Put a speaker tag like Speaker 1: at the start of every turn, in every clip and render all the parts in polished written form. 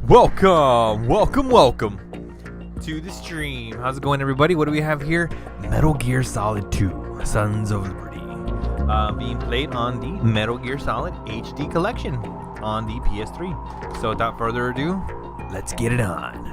Speaker 1: Welcome to the stream. How's it going, everybody? What do we have here? Metal Gear Solid 2, Sons of Liberty, being played on the Metal Gear Solid HD collection on the PS3. So without further ado, let's get it on.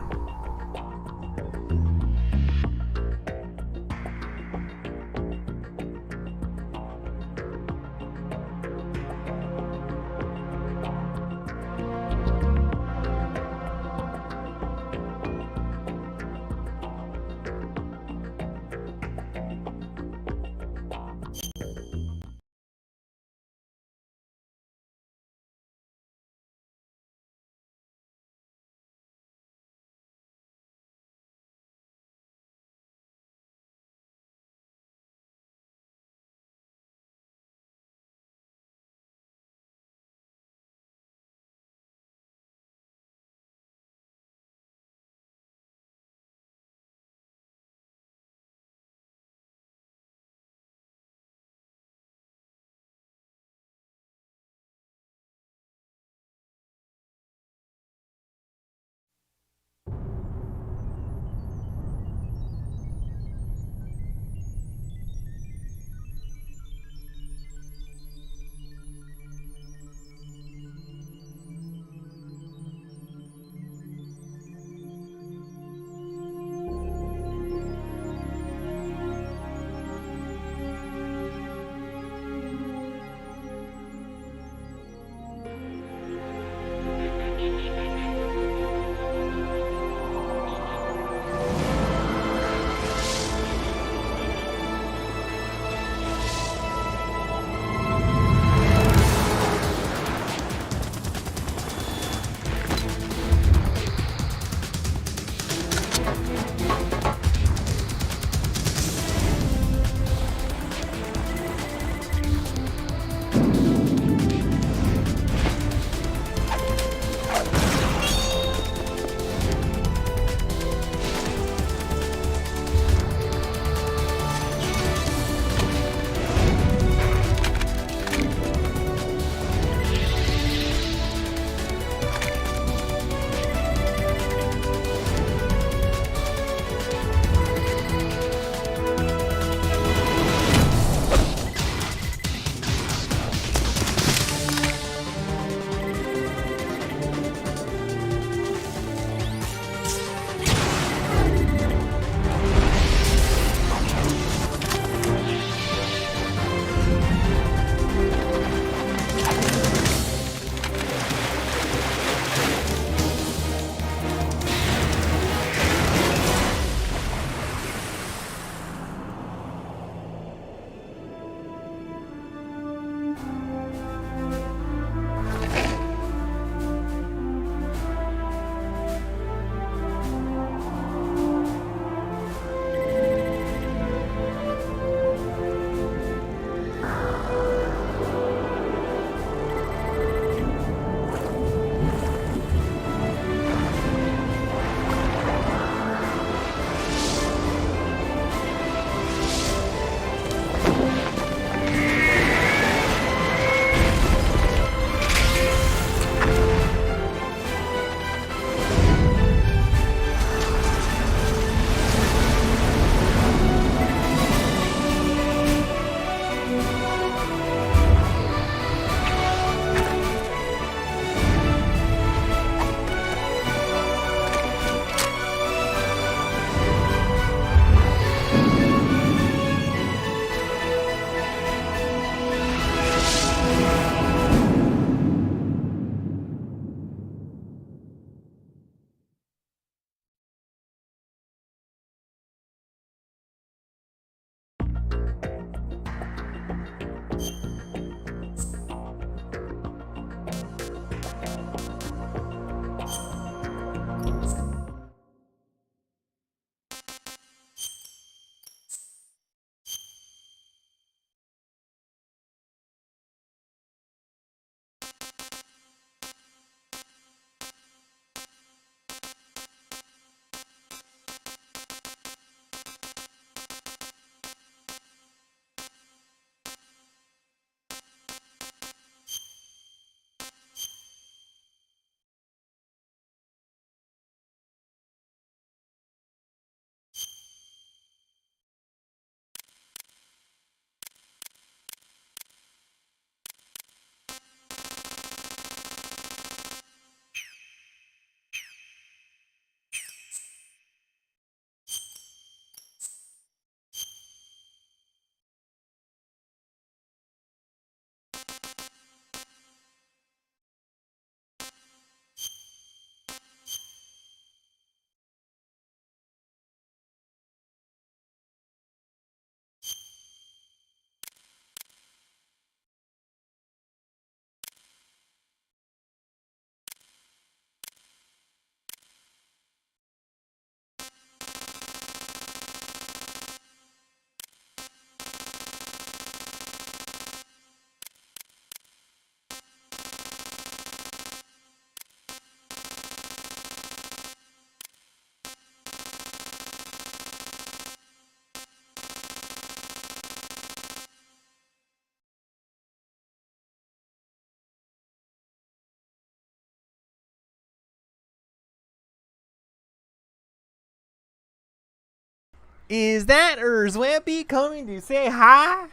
Speaker 1: Is that Erzweppy coming to say hi?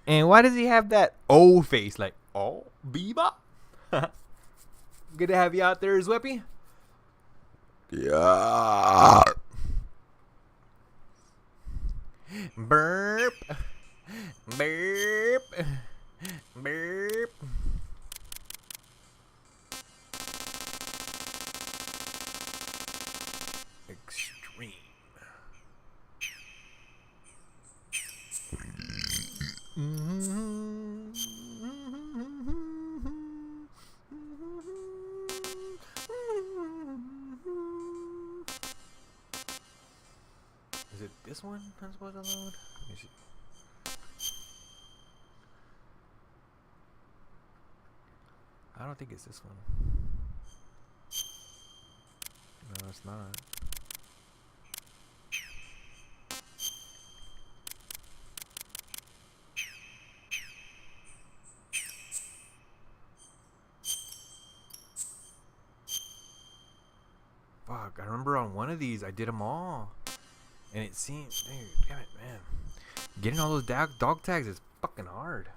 Speaker 1: And why does he have that old face? Like, oh, Viva? Good to have you out there, Erzweppy. Yeah. Burp. Burp. Burp. Extreme. Is it this one I'm supposed to load? Let me see. I don't think it's this one. No, it's not. Fuck, I remember on one of these I did them all. And it seems, dude, damn it, man. Getting all those dog tags is fucking hard.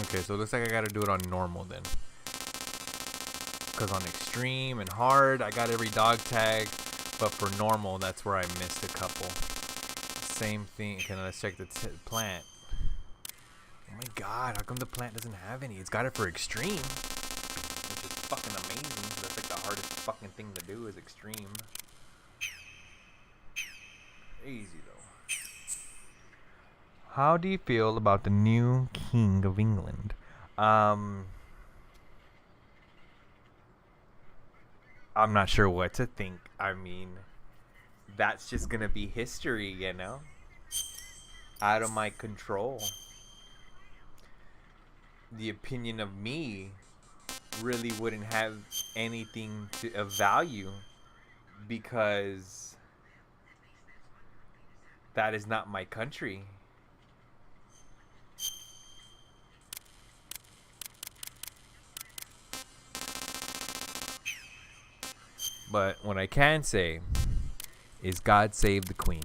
Speaker 1: Okay, so it looks like I gotta do it on normal then. Because on extreme and hard, I got every dog tag. But for normal, that's where I missed a couple. Same thing. Okay, now let's check the plant. Oh my god, how come the plant doesn't have any? It's got it for extreme. Which is fucking amazing. That's like the hardest fucking thing to do is extreme. Easy though. How do you feel about the new King of England? I'm not sure what to think. I mean, that's just gonna be history, you know? Out of my control. The opinion of me really wouldn't have anything of value because that is not my country. But what I can say is God save the Queen.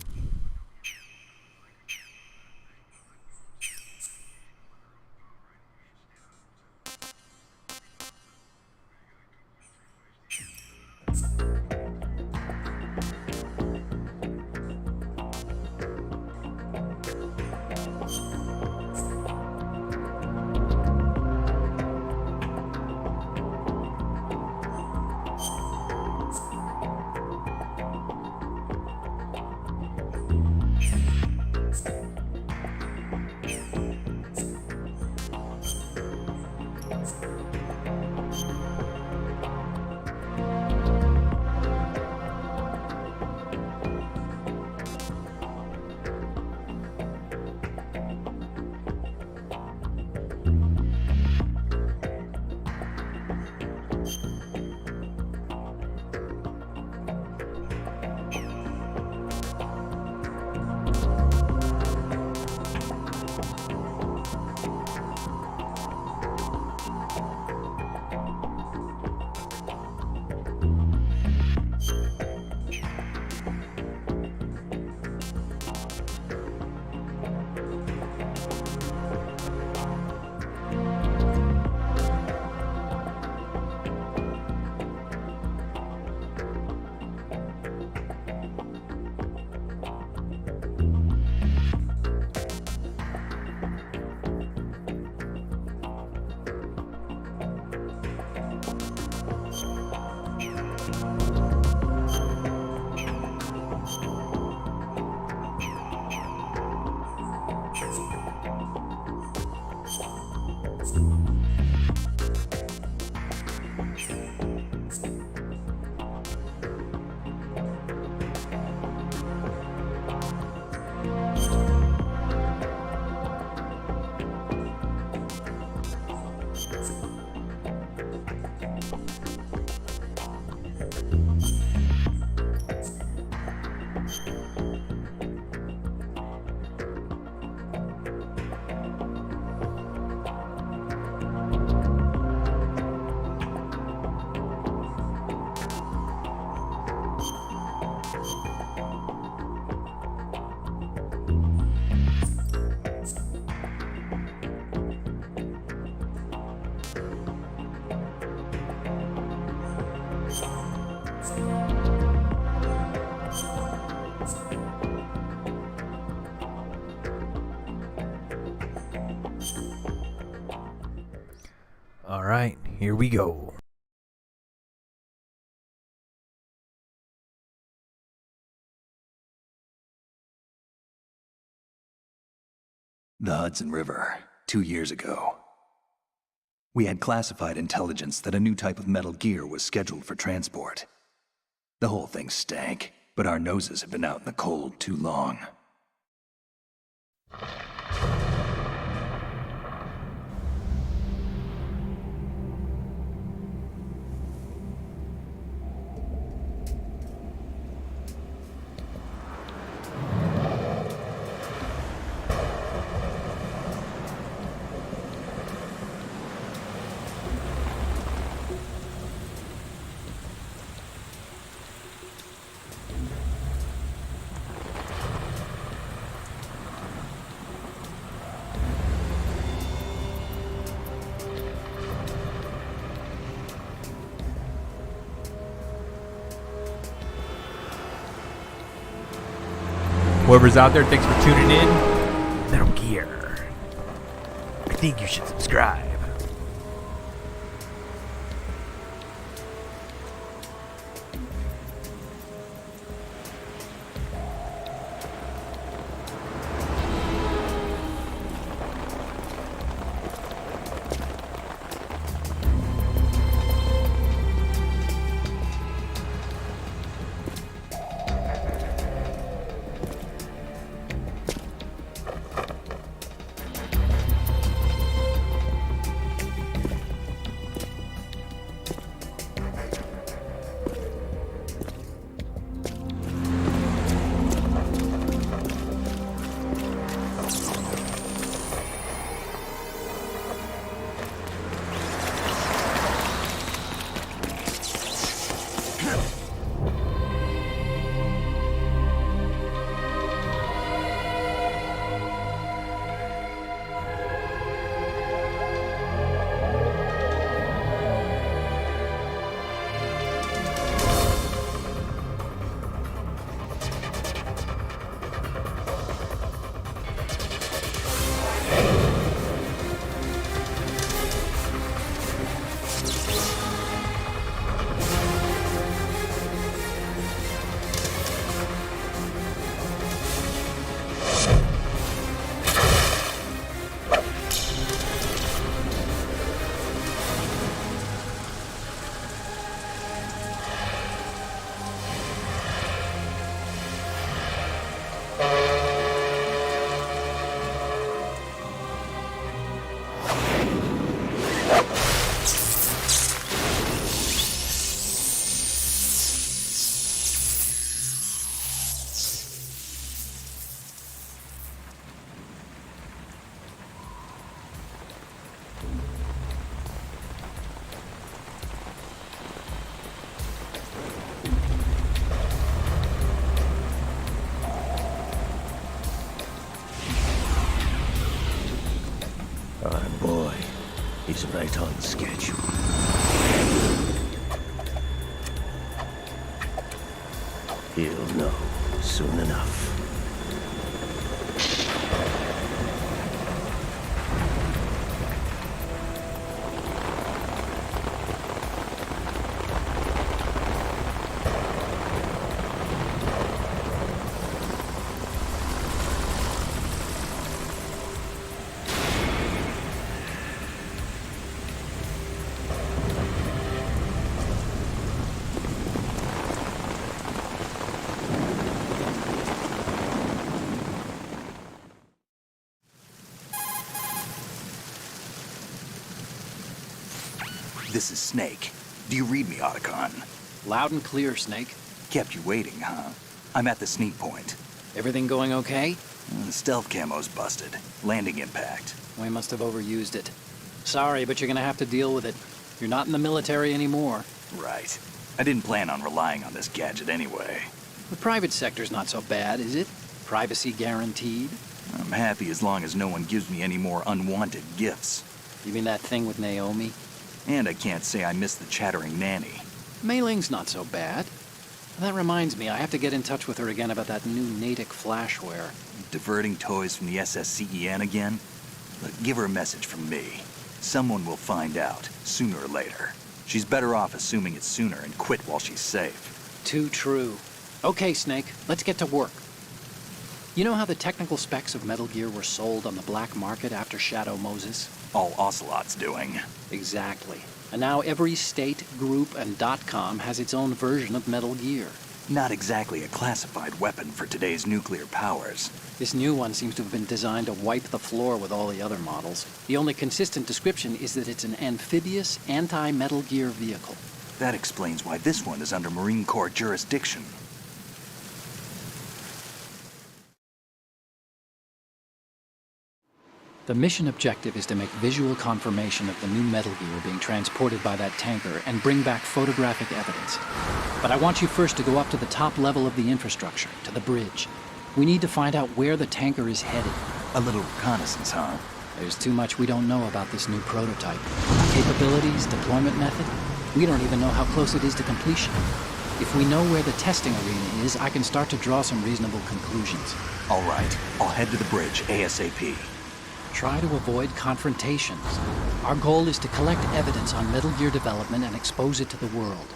Speaker 1: Alright, here we go.
Speaker 2: The Hudson River, 2 years ago. We had classified intelligence that a new type of metal gear was scheduled for transport. The whole thing stank, but our noses had been out in the cold too long.
Speaker 1: Whoever's out there, thanks for tuning in. Metal Gear. I think you should subscribe.
Speaker 3: Our boy is right on schedule. He'll know soon enough.
Speaker 2: This is Snake. Do you read me, Otacon?
Speaker 4: Loud and clear, Snake.
Speaker 2: Kept you waiting, huh? I'm at the sneak point.
Speaker 4: Everything going okay?
Speaker 2: The stealth camo's busted. Landing impact.
Speaker 4: We must have overused it. Sorry, but you're gonna have to deal with it. You're not in the military anymore.
Speaker 2: Right. I didn't plan on relying on this gadget anyway.
Speaker 4: The private sector's not so bad, is it? Privacy guaranteed?
Speaker 2: I'm happy as long as no one gives me any more unwanted gifts.
Speaker 4: You mean that thing with Naomi?
Speaker 2: And I can't say I miss the chattering nanny.
Speaker 4: Mei Ling's not so bad. That reminds me, I have to get in touch with her again about that new Natick flashware.
Speaker 2: Diverting toys from the SSCEN again? Look, give her a message from me. Someone will find out, sooner or later. She's better off assuming it's sooner and quit while she's safe.
Speaker 4: Too true. Okay, Snake, let's get to work. You know how the technical specs of Metal Gear were sold on the black market after Shadow Moses?
Speaker 2: All Ocelot's doing.
Speaker 4: Exactly. And now every state, group, and .com has its own version of Metal Gear.
Speaker 2: Not exactly a classified weapon for today's nuclear powers.
Speaker 4: This new one seems to have been designed to wipe the floor with all the other models. The only consistent description is that it's an amphibious, anti-Metal Gear vehicle.
Speaker 2: That explains why this one is under Marine Corps jurisdiction.
Speaker 4: The mission objective is to make visual confirmation of the new Metal Gear being transported by that tanker and bring back photographic evidence. But I want you first to go up to the top level of the infrastructure, to the bridge. We need to find out where the tanker is headed.
Speaker 2: A little reconnaissance, huh?
Speaker 4: There's too much we don't know about this new prototype. Capabilities, deployment method. We don't even know how close it is to completion. If we know where the testing arena is, I can start to draw some reasonable conclusions.
Speaker 2: All right, I'll head to the bridge ASAP.
Speaker 4: Try to avoid confrontations. Our goal is to collect evidence on Metal Gear development and expose it to the world.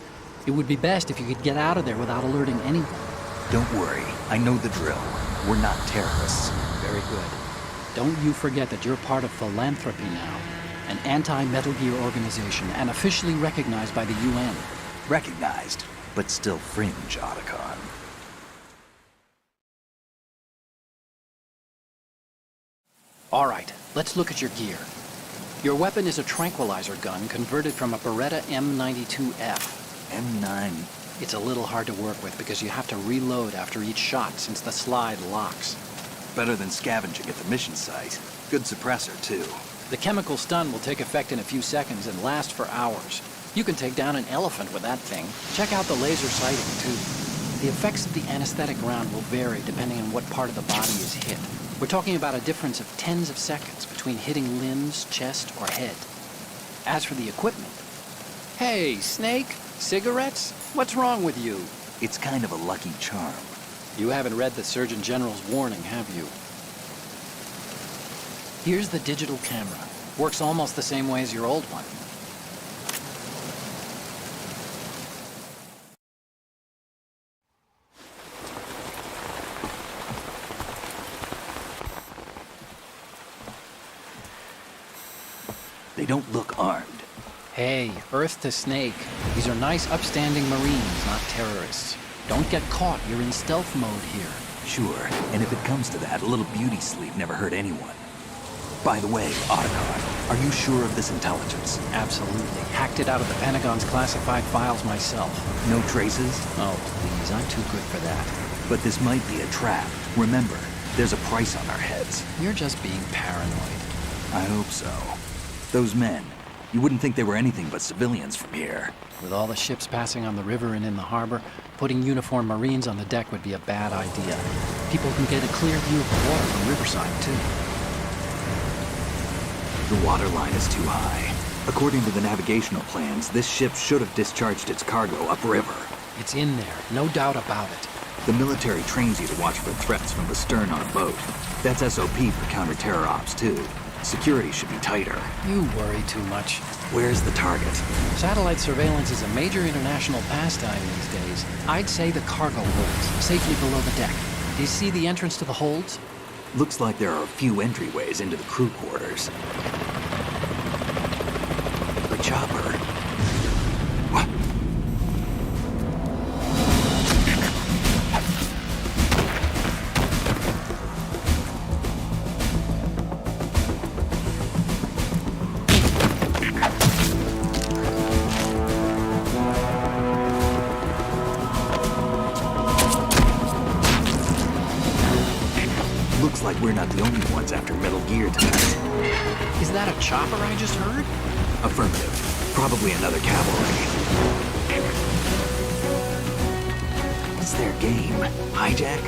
Speaker 4: It would be best if you could get out of there without alerting anyone.
Speaker 2: Don't worry, I know the drill. We're not terrorists.
Speaker 4: Very good. Don't you forget that you're part of Philanthropy now, an anti-Metal Gear organization and officially recognized by the UN.
Speaker 2: Recognized, but still fringe, Otacon.
Speaker 4: All right, let's look at your gear. Your weapon is a tranquilizer gun converted from a Beretta M92F.
Speaker 2: M9.
Speaker 4: It's a little hard to work with because you have to reload after each shot since the slide locks.
Speaker 2: Better than scavenging at the mission site. Good suppressor, too.
Speaker 4: The chemical stun will take effect in a few seconds and last for hours. You can take down an elephant with that thing. Check out the laser sighting, too. The effects of the anesthetic round will vary depending on what part of the body is hit. We're talking about a difference of tens of seconds between hitting limbs, chest, or head. As for the equipment... Hey, Snake, cigarettes? What's wrong with you?
Speaker 2: It's kind of a lucky charm.
Speaker 4: You haven't read the Surgeon General's warning, have you? Here's the digital camera. Works almost the same way as your old one.
Speaker 2: They don't look armed.
Speaker 4: Hey, Earth to Snake. These are nice, upstanding Marines, not terrorists. Don't get caught. You're in stealth mode here.
Speaker 2: Sure, and if it comes to that, a little beauty sleep never hurt anyone. By the way, Otacon, are you sure of this intelligence?
Speaker 4: Absolutely. Hacked it out of the Pentagon's classified files myself.
Speaker 2: No traces?
Speaker 4: Oh, please. I'm too good for that.
Speaker 2: But this might be a trap. Remember, there's a price on our heads.
Speaker 4: You're just being paranoid.
Speaker 2: I hope so. Those men, you wouldn't think they were anything but civilians from here.
Speaker 4: With all the ships passing on the river and in the harbor, putting uniformed Marines on the deck would be a bad idea. People can get a clear view of the water from Riverside, too.
Speaker 2: The water line is too high. According to the navigational plans, this ship should have discharged its cargo upriver.
Speaker 4: It's in there, no doubt about it.
Speaker 2: The military trains you to watch for threats from the stern on a boat. That's SOP for counter-terror ops, too. Security should be tighter.
Speaker 4: You worry too much.
Speaker 2: Where's the target?
Speaker 4: Satellite surveillance is a major international pastime these days. I'd say the cargo holds, safely below the deck. Do you see the entrance to the holds?
Speaker 2: Looks like there are a few entryways into the crew quarters. The chopper. What? Looks like we're not the only ones after Metal Gear tonight.
Speaker 4: Is that a chopper I just heard?
Speaker 2: Affirmative. Probably another cavalry. What's their game? Hijack?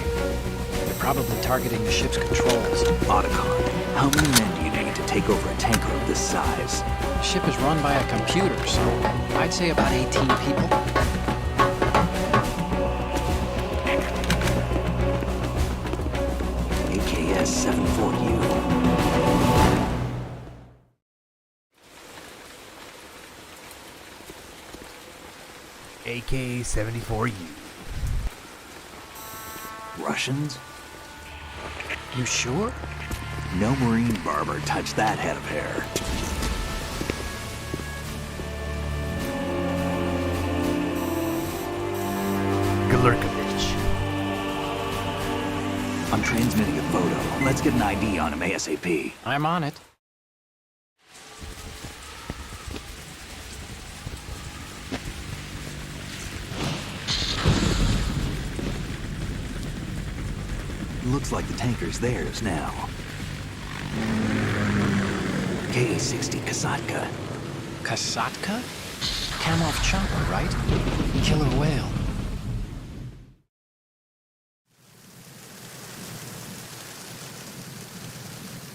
Speaker 4: They're probably targeting the ship's controls.
Speaker 2: Otacon, how many men do you need to take over a tanker of this size?
Speaker 4: The ship is run by a computer, so I'd say about 18 people.
Speaker 2: AKS-74U.
Speaker 1: AK-74U.
Speaker 2: Russians?
Speaker 4: You sure?
Speaker 2: No Marine barber touched that head of hair.
Speaker 1: Galurkovich.
Speaker 2: I'm transmitting a photo. Let's get an ID on him ASAP.
Speaker 4: I'm on it.
Speaker 2: Looks like the tanker's theirs now. Ka-60 Kasatka.
Speaker 4: Kasatka? Kamov chopper, right? Killer whale.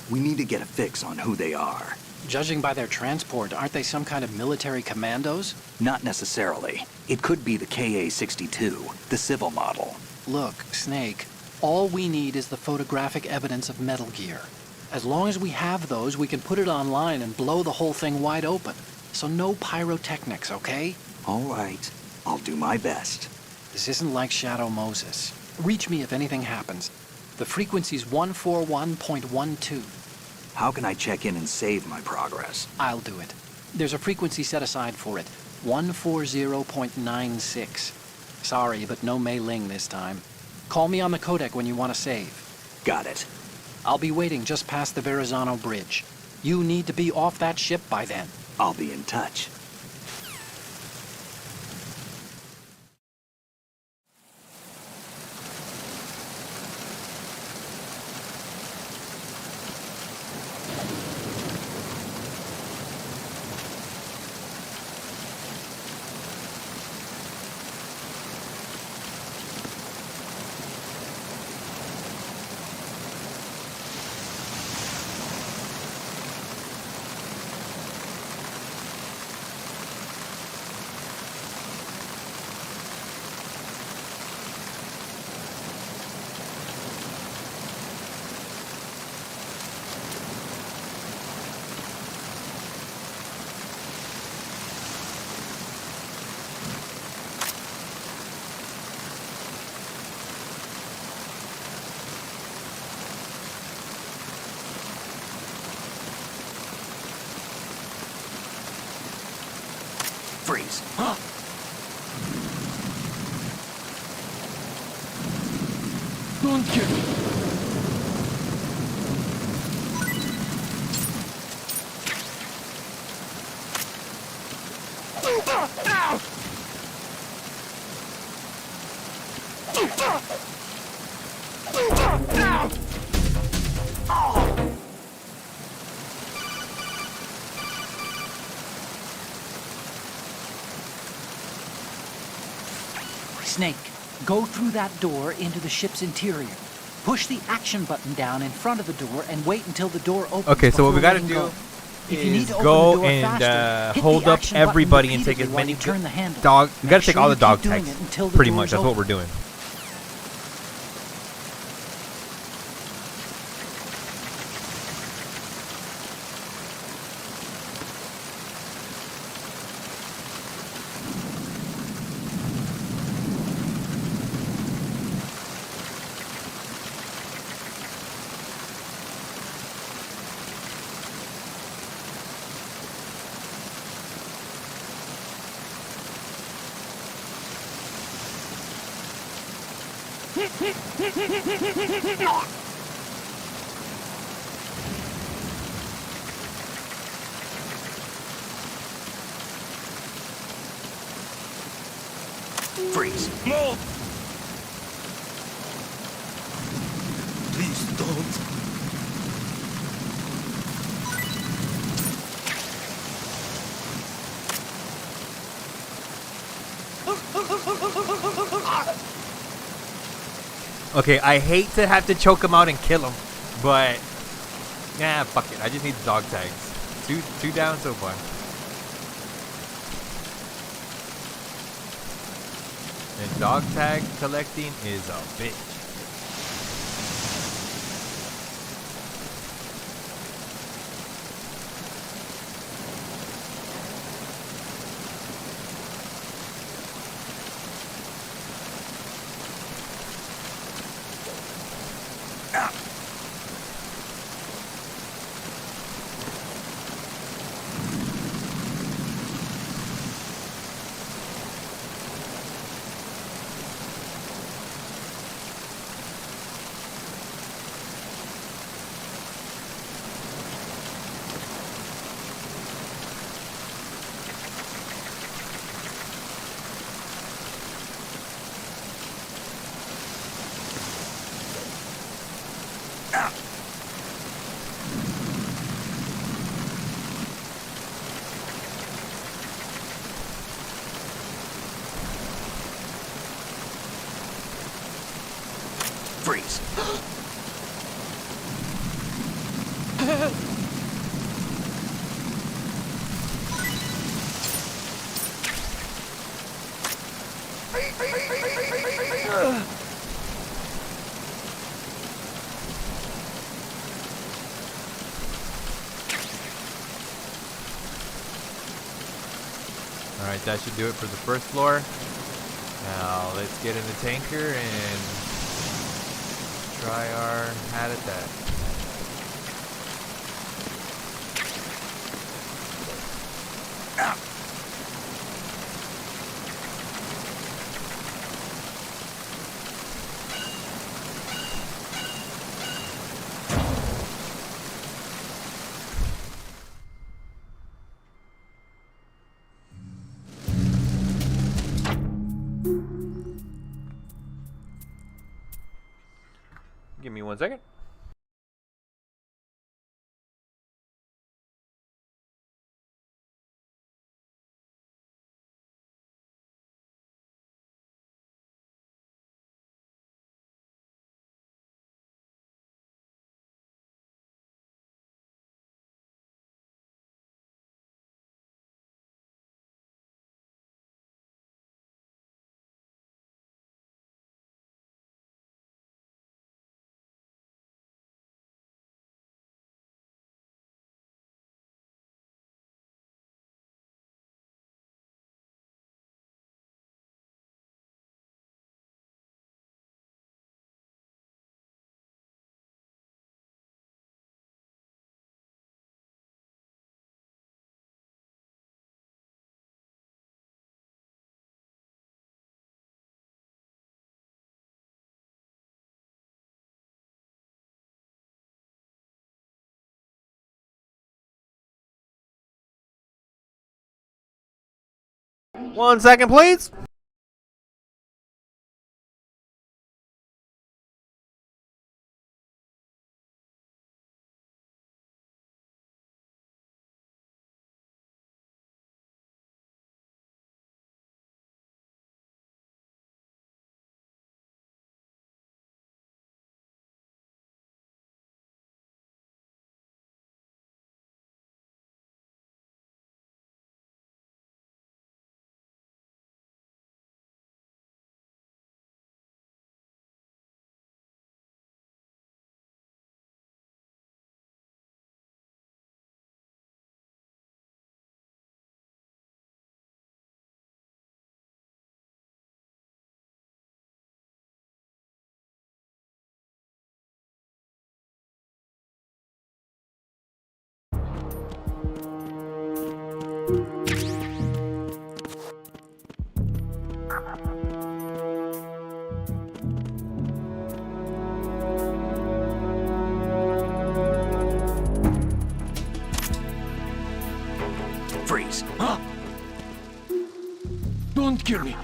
Speaker 2: We need to get a fix on who they are.
Speaker 4: Judging by their transport, aren't they some kind of military commandos?
Speaker 2: Not necessarily. It could be the Ka-62, the civil model.
Speaker 4: Look, Snake, all we need is the photographic evidence of Metal Gear. As long as we have those, we can put it online and blow the whole thing wide open. So no pyrotechnics, okay?
Speaker 2: All right. I'll do my best.
Speaker 4: This isn't like Shadow Moses. Reach me if anything happens. The frequency's 141.12.
Speaker 2: How can I check in and save my progress?
Speaker 4: I'll do it. There's a frequency set aside for it. 140.96. Sorry, but no Mei Ling this time. Call me on the codec when you want to save.
Speaker 2: Got it.
Speaker 4: I'll be waiting just past the Verrazano Bridge. You need to be off that ship by then.
Speaker 2: I'll be in touch. Freeze.
Speaker 4: Thank you.
Speaker 5: Snake, go through that door into the ship's interior. Push the action button down in front of the door and wait until the door opens.
Speaker 1: Okay, so what we gotta
Speaker 5: before
Speaker 1: do
Speaker 5: If you need
Speaker 1: is
Speaker 5: to open
Speaker 1: go
Speaker 5: the door
Speaker 1: and
Speaker 5: faster, hit
Speaker 1: hold
Speaker 5: the
Speaker 1: up
Speaker 5: action button
Speaker 1: everybody and take as
Speaker 5: repeatedly while
Speaker 1: many
Speaker 5: you turn the handle.
Speaker 1: dog. We gotta
Speaker 5: Make
Speaker 1: take
Speaker 5: sure
Speaker 1: all
Speaker 5: you
Speaker 1: the dog
Speaker 5: keep doing
Speaker 1: tags.
Speaker 5: it until the
Speaker 1: Pretty
Speaker 5: door
Speaker 1: much,
Speaker 5: is
Speaker 1: that's what
Speaker 5: open.
Speaker 1: we're doing.
Speaker 2: Freeze.
Speaker 3: No! Please don't.
Speaker 1: Okay, I hate to have to choke him out and kill him, but nah, fuck it. I just need the dog tags. Two down so far. And dog tag collecting is a bitch.
Speaker 3: Freeze! Help!
Speaker 1: Alright, that should do it for the first floor. Now let's get in the tanker and try our hat at that. Give me 1 second. One second, please.
Speaker 3: Freeze! Huh? Don't kill me!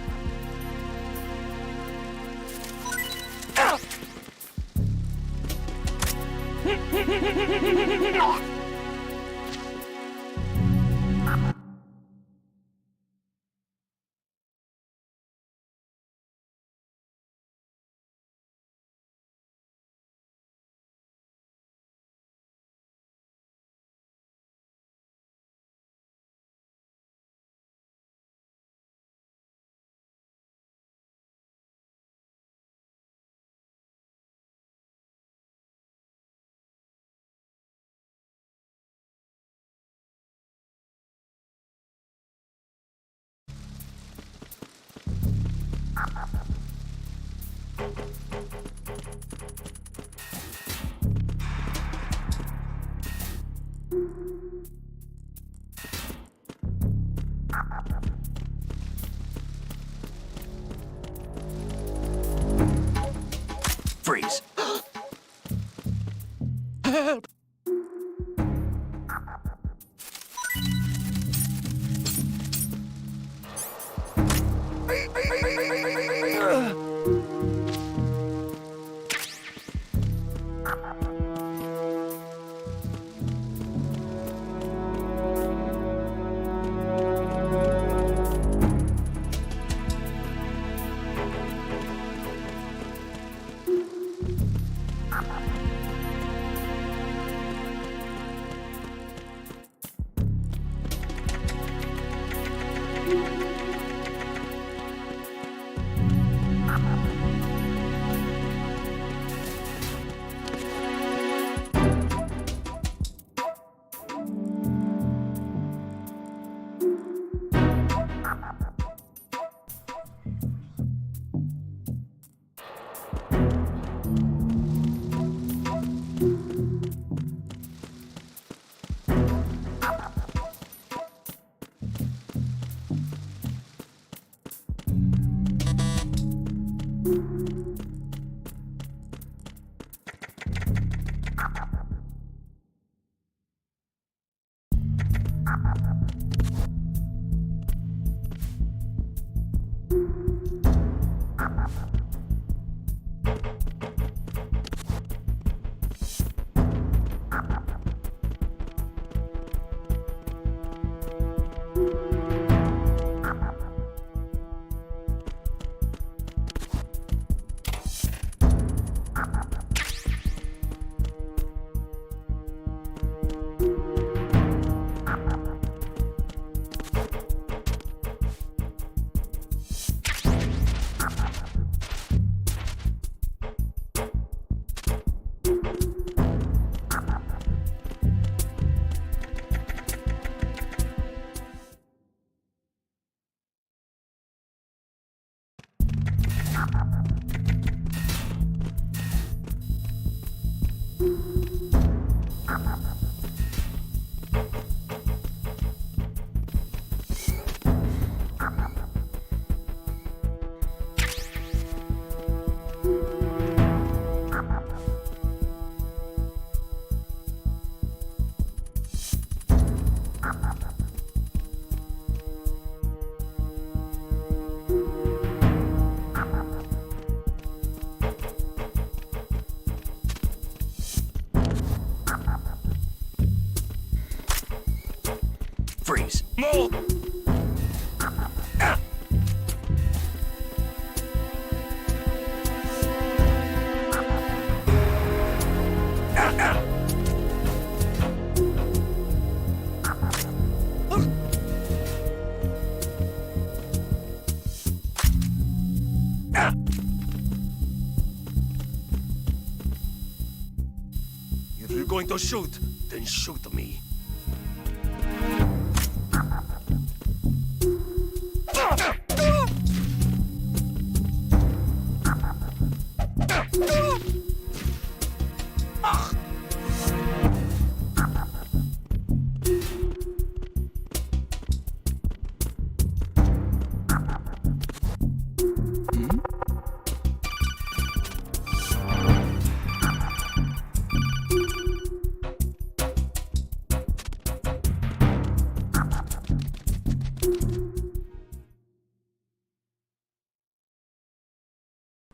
Speaker 3: Freeze! Help! Freeze. Move! If you're going to shoot, then shoot me.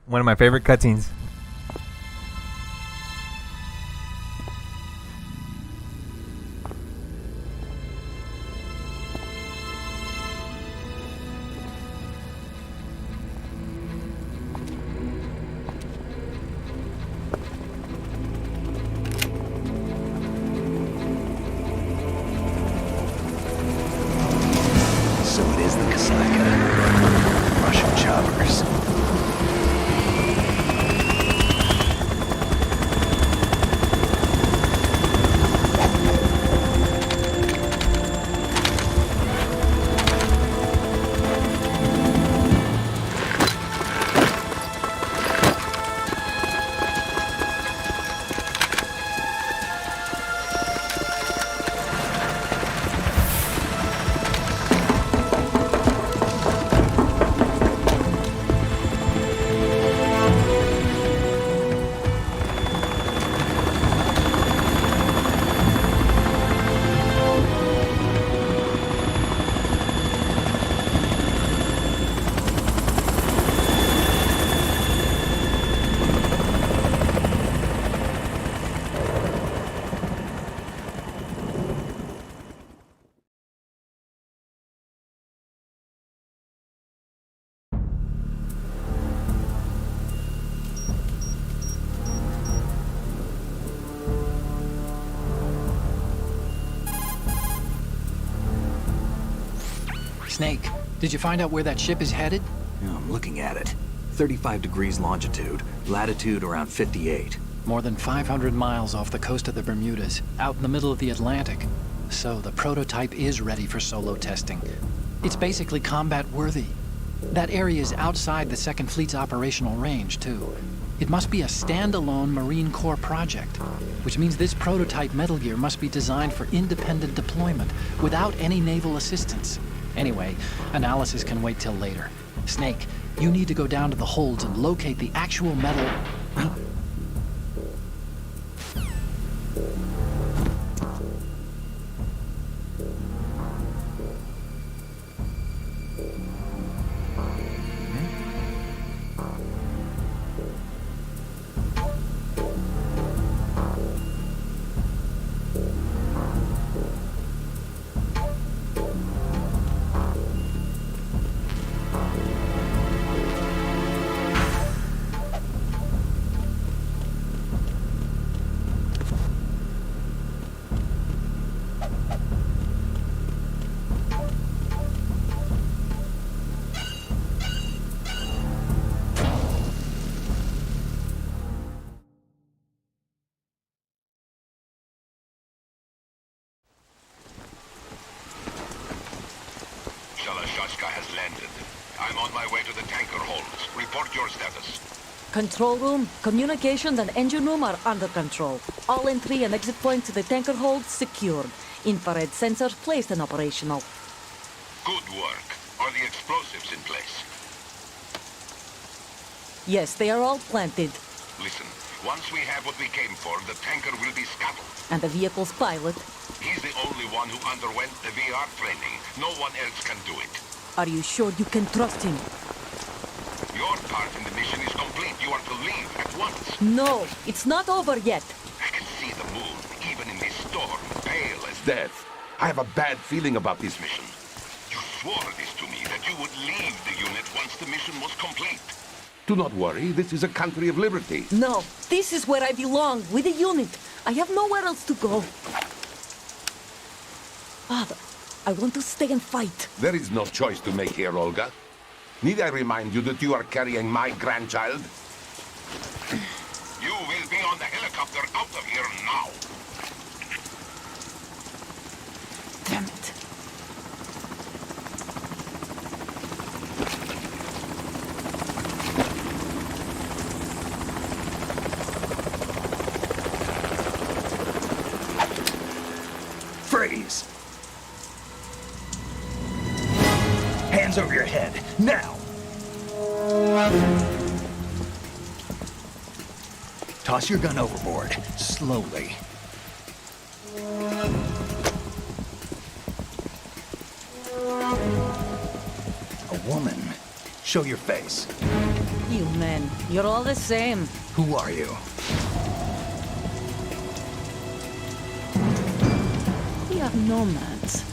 Speaker 1: One of my favorite cutscenes.
Speaker 2: So it is the Kasaka. Russian choppers.
Speaker 4: Snake, did you find out where that ship is headed?
Speaker 2: Yeah, I'm looking at it. 35 degrees longitude, latitude around 58.
Speaker 4: More than 500 miles off the coast of the Bermudas, out in the middle of the Atlantic. So the prototype is ready for solo testing. It's basically combat-worthy. That area is outside the Second Fleet's operational range, too. It must be a standalone Marine Corps project, which means this prototype Metal Gear must be designed for independent deployment, without any naval assistance. Anyway, analysis can wait till later. Snake, you need to go down to the holds and locate the actual metal...
Speaker 6: Shalashashka has landed. I'm on my way to the tanker holds. Report your status.
Speaker 7: Control room, communications and engine room are under control. All entry and exit points to the tanker hold secured. Infrared sensors placed and operational.
Speaker 6: Good work. Are the explosives in place?
Speaker 7: Yes, they are all planted.
Speaker 6: Listen, once we have what we came for, the tanker will be scuttled.
Speaker 7: And the vehicle's pilot.
Speaker 6: He's the only one who underwent the VR training. No one else can do it.
Speaker 7: Are you sure you can trust him?
Speaker 6: Your part in the mission is complete. You are to leave at once.
Speaker 7: No, it's not over yet.
Speaker 6: I can see the moon, even in this storm, pale as death. I have a bad feeling about this mission. You swore this to me, that you would leave the unit once the mission was complete. Do not worry, this is a country of liberty.
Speaker 7: No, this is where I belong, with the unit. I have nowhere else to go. Father, I want to stay and fight.
Speaker 6: There is no choice to make here, Olga. Need I remind you that you are carrying my grandchild? You will be on the helicopter out of here now.
Speaker 7: Damn it.
Speaker 2: Freeze! Hands over your head, now! Toss your gun overboard, slowly. A woman. Show your face.
Speaker 7: You men, you're all the same.
Speaker 2: Who are you?
Speaker 7: We are nomads,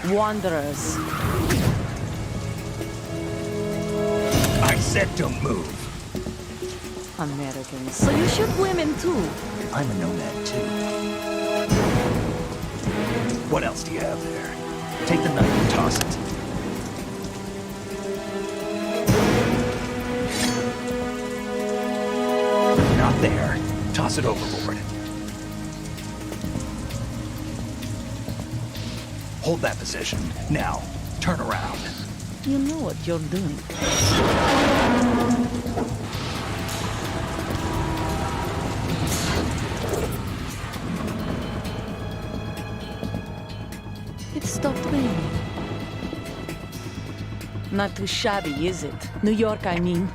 Speaker 7: wanderers.
Speaker 2: I said don't move.
Speaker 7: Americans, so you shoot women too.
Speaker 2: I'm a nomad too. What else do you have there? Take the knife and toss it. Not there. Toss it overboard. Hold that position. Now, turn around.
Speaker 7: You know what you're doing. It stopped raining. Not too shabby, is it? New York, I mean.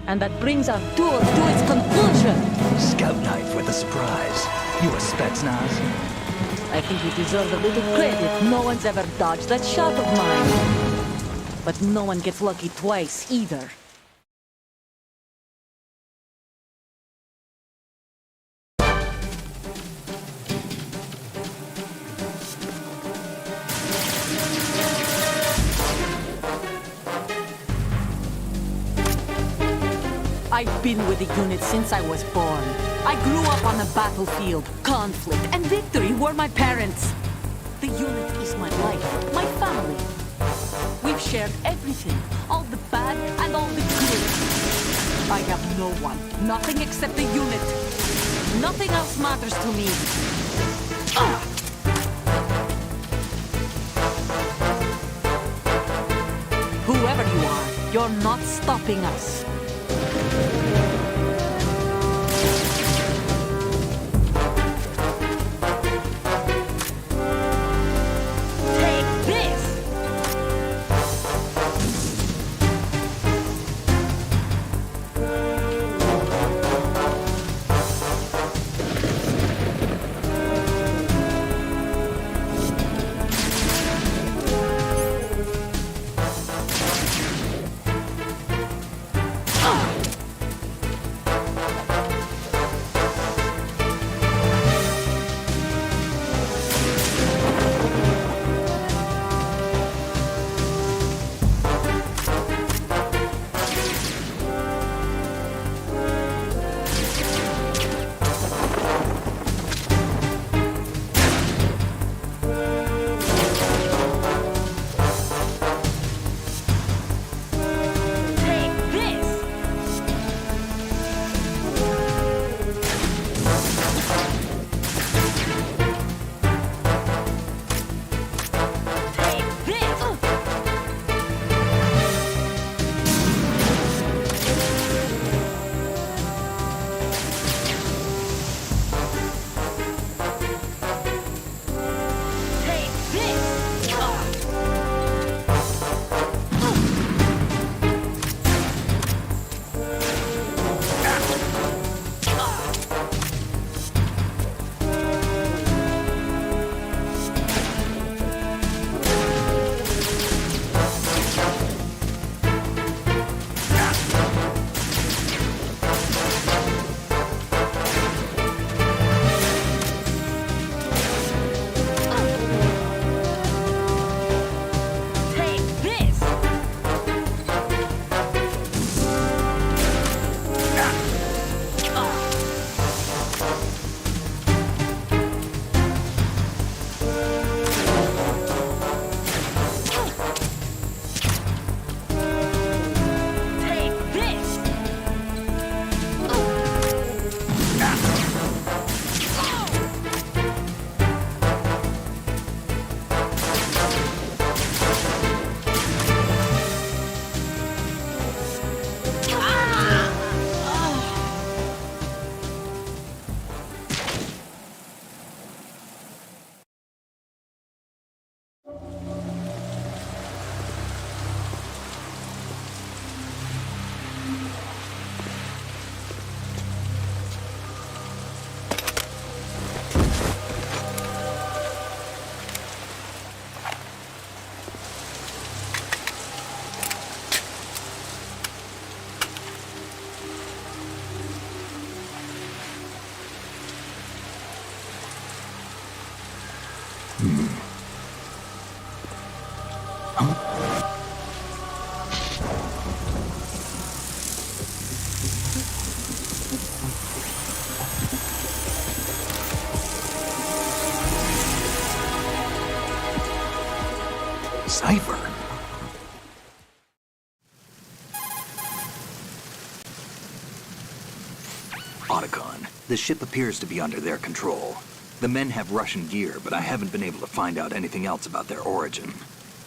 Speaker 7: And that brings our tour to its conclusion.
Speaker 2: Scout knife with a surprise. You a Spetsnaz?
Speaker 7: I think you deserve a little credit. No one's ever dodged that shot of mine. But no one gets lucky twice, either. I've been with the unit since I was born. I grew up on the battlefield. Conflict and victory were my parents. The unit is my life, my family. We've shared everything, all the bad and all the good. I have no one, nothing except the unit. Nothing else matters to me. Whoever you are, you're not stopping us.
Speaker 2: Cipher. Otacon, the ship appears to be under their control. The men have Russian gear, but I haven't been able to find out anything else about their origin.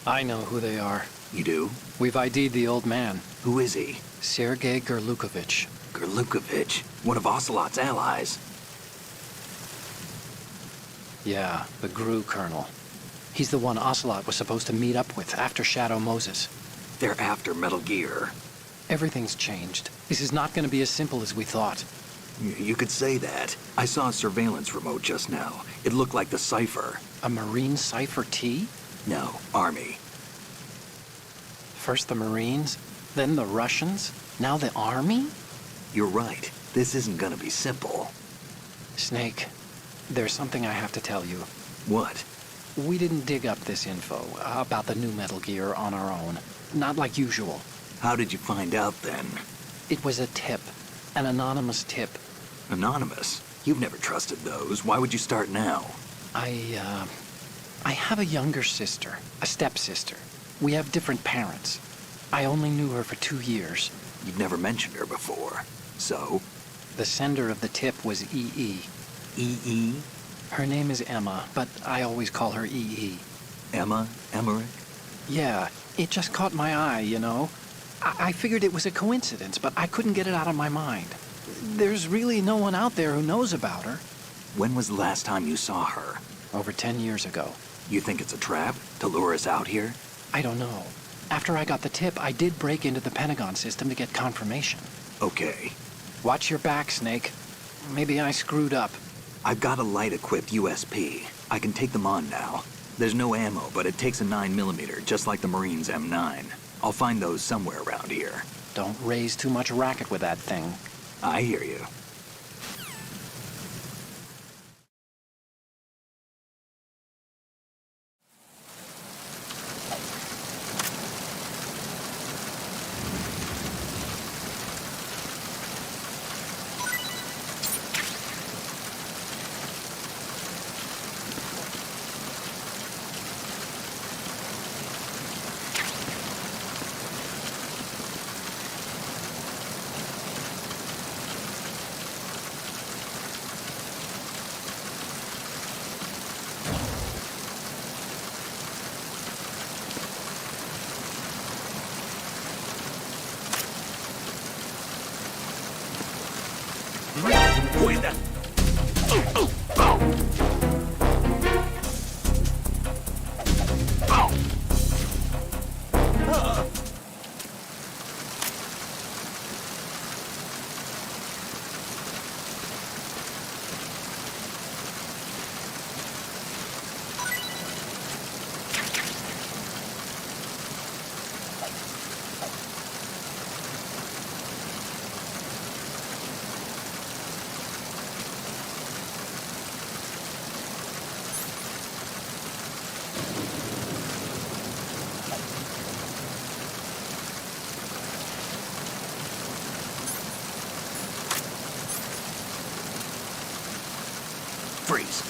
Speaker 4: I know who they are.
Speaker 2: You do?
Speaker 4: We've ID'd the old man,
Speaker 2: Who is he?
Speaker 4: Sergei Gerlukovich.
Speaker 2: Gerlukovich, one of Ocelot's allies.
Speaker 4: Yeah, the GRU colonel. He's the one Ocelot was supposed to meet up with after Shadow Moses.
Speaker 2: They're after Metal Gear.
Speaker 4: Everything's changed. This is not going to be as simple as we thought.
Speaker 2: You could say that. I saw a surveillance remote just now. It looked like the Cipher.
Speaker 4: A Marine Cipher T?
Speaker 2: No, Army.
Speaker 4: First the Marines, then the Russians, now the Army?
Speaker 2: You're right. This isn't gonna be simple.
Speaker 4: Snake, there's something I have to tell you.
Speaker 2: What?
Speaker 4: We didn't dig up this info about the new Metal Gear on our own. Not like usual.
Speaker 2: How did you find out then?
Speaker 4: It was a tip. An anonymous tip.
Speaker 2: Anonymous? You've never trusted those. Why would you start now?
Speaker 4: I have a younger sister, a stepsister. We have different parents. I only knew her for 2 years.
Speaker 2: You've never mentioned her before. So?
Speaker 4: The sender of the tip was EE.
Speaker 2: EE?
Speaker 4: Her name is Emma, but I always call her EE.
Speaker 2: Emma? Emmerich?
Speaker 4: Yeah, it just caught my eye, you know? I figured it was a coincidence, but I couldn't get it out of my mind. There's really no one out there who knows about her.
Speaker 2: When was the last time you saw her?
Speaker 4: Over 10 years ago.
Speaker 2: You think it's a trap? To lure us out here?
Speaker 4: I don't know. After I got the tip, I did break into the Pentagon system to get confirmation.
Speaker 2: Okay.
Speaker 4: Watch your back, Snake. Maybe I screwed up.
Speaker 2: I've got a light-equipped USP. I can take them on now. There's no ammo, but it takes a 9mm, just like the Marines' M9. I'll find those somewhere around here.
Speaker 4: Don't raise too much racket with that thing.
Speaker 2: I hear you. Freeze.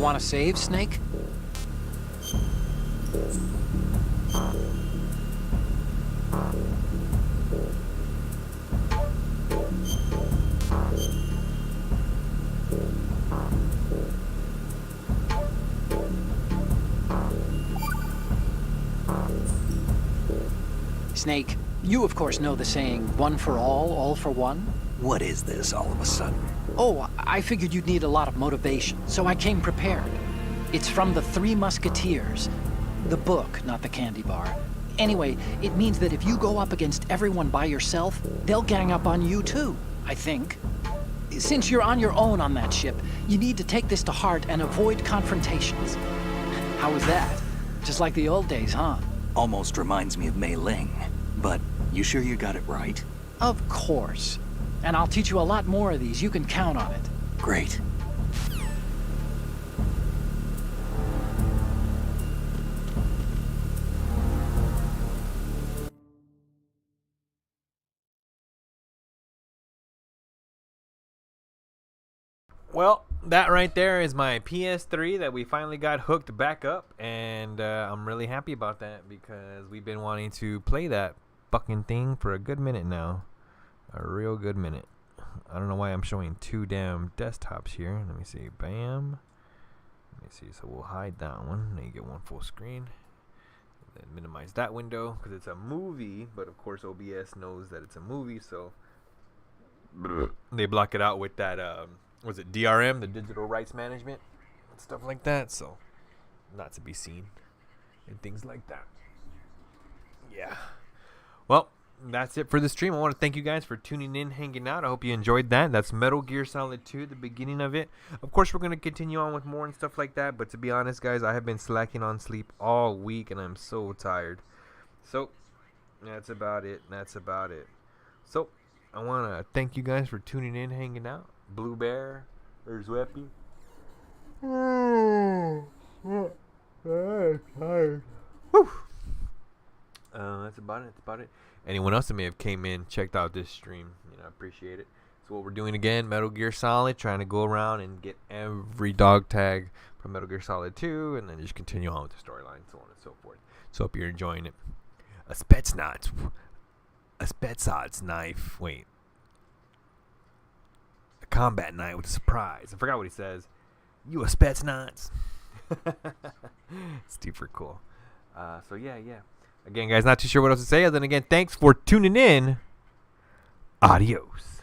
Speaker 4: want to save, Snake? Snake, you of course know the saying, one for all for one?
Speaker 2: What is this all of a sudden?
Speaker 4: Oh, I figured you'd need a lot of motivation, so I came prepared. It's from the Three Musketeers. The book, not the candy bar. Anyway, it means that if you go up against everyone by yourself, they'll gang up on you too, I think. Since you're on your own on that ship, you need to take this to heart and avoid confrontations. How was that? Just like the old days, huh?
Speaker 2: Almost reminds me of Mei Ling, but you sure you got it right?
Speaker 4: Of course. And I'll teach you a lot more of these. You can count on it.
Speaker 2: Great.
Speaker 1: Well, that right there is my PS3 that we finally got hooked back up, and I'm really happy about that because we've been wanting to play that fucking thing for a good minute now. A real good minute. I don't know why I'm showing two damn desktops here. Let me see. Bam. Let me see. So we'll hide that one. Then you get one full screen. Then minimize that window because it's a movie, but of course OBS knows that it's a movie, so they block it out with that was it DRM, the digital rights management and stuff like that, so not to be seen and things like that. Yeah. Well, that's it for the stream. I want to thank you guys for tuning in, hanging out. I hope you enjoyed that. That's Metal Gear Solid 2, the beginning of it. Of course, we're going to continue on with more and stuff like that, but to be honest, guys, I have been slacking on sleep all week, and I'm so tired. So, that's about it. So, I want to thank you guys for tuning in, hanging out. Blue Bear, there's Weppy. I'm tired. Whew. That's about it. Anyone else that may have came in, checked out this stream, I appreciate it. So what we're doing again, Metal Gear Solid, trying to go around and get every dog tag from Metal Gear Solid 2, and then just continue on with the storyline, so on and so forth. So hope you're enjoying it. A Spetsnaz knife. Wait. A combat knife with a surprise. I forgot what he says. You a Spetsnaz? Super cool. So yeah. Again, guys, not too sure what else to say. Other than, again, thanks for tuning in. Adios.